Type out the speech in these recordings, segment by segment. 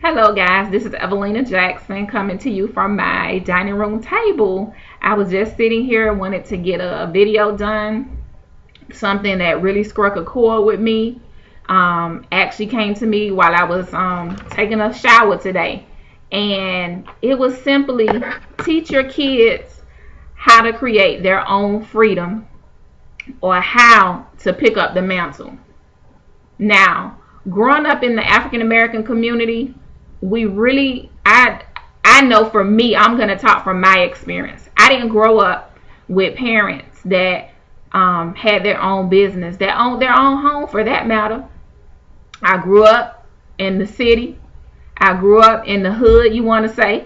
Hello guys, this is Everlena Jackson coming to you from my dining room table. I was just sitting here, wanted to get a video done, something that really struck a chord with me. Actually came to me while I was taking a shower today. And it was simply teach your kids how to create their own freedom or how to pick up the mantle. Now, growing up in the African American community, we really I know for me, I'm going to talk from my experience. I didn't grow up with parents that had their own business, that owned their own home for that matter. I grew up in the city. I grew up in the hood, you want to say.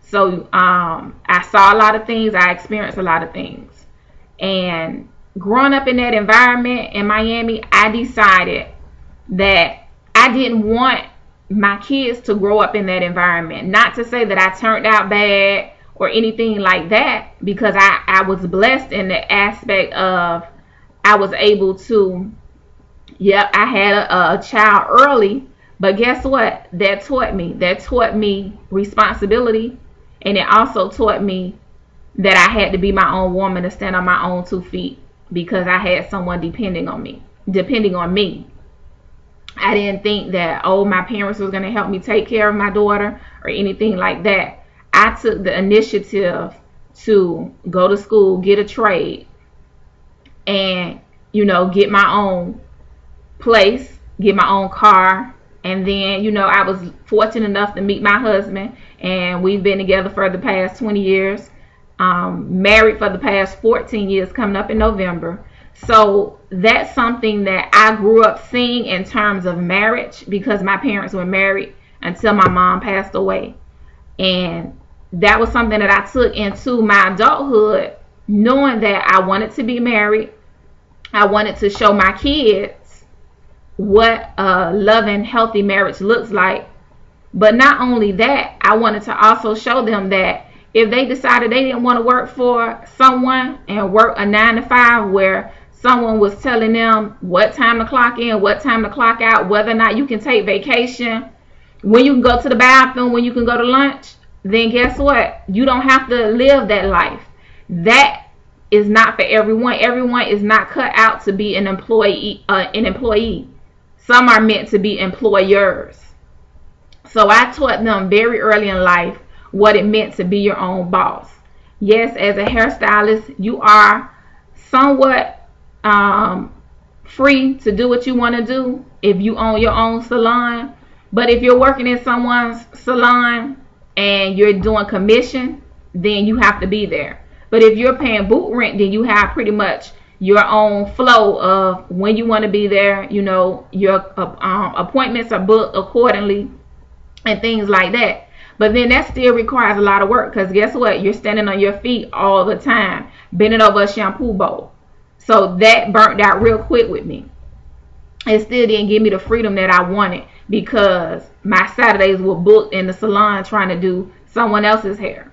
So I saw a lot of things. I experienced a lot of things. And growing up in that environment in Miami, I decided that I didn't want my kids to grow up in that environment. Not to say that I turned out bad or anything like that, because I was blessed in the aspect of I was able to, I had a child early, but guess what? That taught me responsibility, and it also taught me that I had to be my own woman, to stand on my own 2 feet, because I had someone depending on me. I didn't think that, my parents was going to help me take care of my daughter or anything like that. I took the initiative to go to school, get a trade, and, get my own place, get my own car. And then, I was fortunate enough to meet my husband, and we've been together for the past 20 years, married for the past 14 years, coming up in November. So that's something that I grew up seeing in terms of marriage, because my parents were married until my mom passed away. And that was something that I took into my adulthood, knowing that I wanted to be married. I wanted to show my kids what a loving, healthy marriage looks like. But not only that, I wanted to also show them that if they decided they didn't want to work for someone and work a 9 to 5 where someone was telling them what time to clock in, what time to clock out, whether or not you can take vacation, when you can go to the bathroom, when you can go to lunch, then guess what? You don't have to live that life. That is not for everyone. Everyone is not cut out to be an employee. Some are meant to be employers. So I taught them very early in life what it meant to be your own boss. Yes, as a hairstylist, you are somewhat free to do what you want to do if you own your own salon. But if you're working in someone's salon and you're doing commission, then you have to be there. But if you're paying boot rent, then you have pretty much your own flow of when you want to be there. Your appointments are booked accordingly and things like that. But then that still requires a lot of work, because guess what? You're standing on your feet all the time, bending over a shampoo bowl. So that burnt out real quick with me. It still didn't give me the freedom that I wanted, because my Saturdays were booked in the salon trying to do someone else's hair.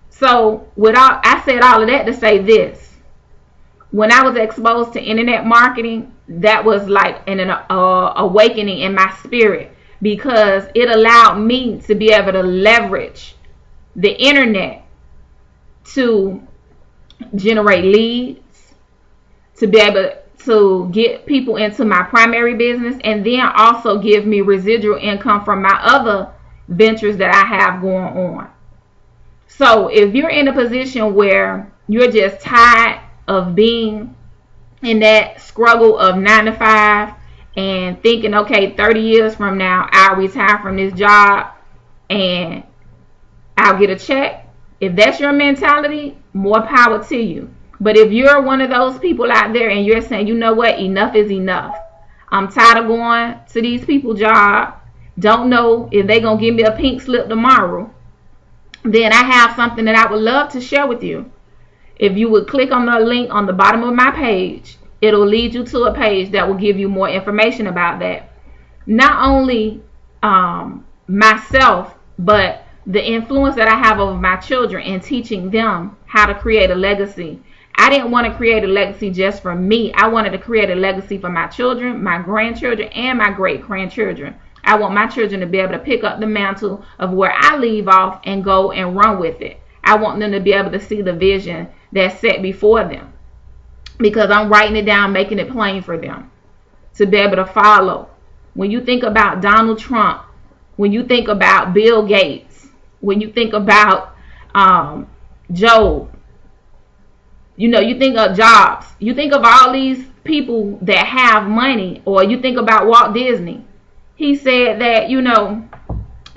So I said all of that to say this. When I was exposed to internet marketing, that was like an awakening in my spirit, because it allowed me to be able to leverage the internet to generate leads, to be able to get people into my primary business, and then also give me residual income from my other ventures that I have going on. So if you're in a position where you're just tired of being in that struggle of 9 to 5 and thinking, okay, 30 years from now, I'll retire from this job and I'll get a check. If that's your mentality, more power to you. But if you're one of those people out there and you're saying, you know what, enough is enough. I'm tired of going to these people's job. Don't know if they're going to give me a pink slip tomorrow. Then I have something that I would love to share with you. If you would click on the link on the bottom of my page, it'll lead you to a page that will give you more information about that. Not only myself, but the influence that I have over my children and teaching them how to create a legacy. I didn't want to create a legacy just for me. I wanted to create a legacy for my children, my grandchildren, and my great-grandchildren. I want my children to be able to pick up the mantle of where I leave off and go and run with it. I want them to be able to see the vision that's set before them, because I'm writing it down, making it plain for them to be able to follow. When you think about Donald Trump, when you think about Bill Gates, when you think about Job, you think of Jobs, you think of all these people that have money, or you think about Walt Disney. He said that,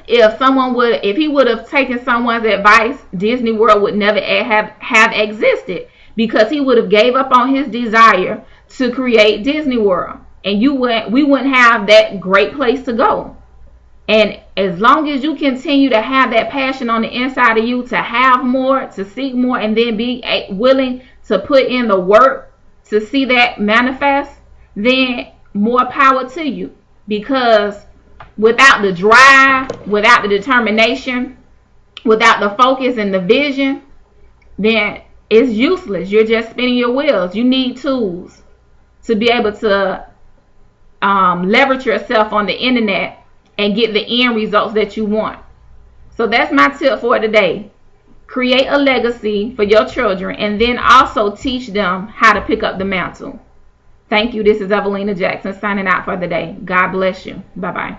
if he would have taken someone's advice, Disney World would never have existed, because he would have gave up on his desire to create Disney World, and we wouldn't have that great place to go. And as long as you continue to have that passion on the inside of you to have more, to seek more, and then be willing to put in the work to see that manifest, then more power to you. Because without the drive, without the determination, without the focus and the vision, then it's useless. You're just spinning your wheels. You need tools to be able to leverage yourself on the internet and get the end results that you want. So that's my tip for today. Create a legacy for your children, and then also teach them how to pick up the mantle. Thank you. This is Everlena Jackson signing out for the day. God bless you. Bye-bye.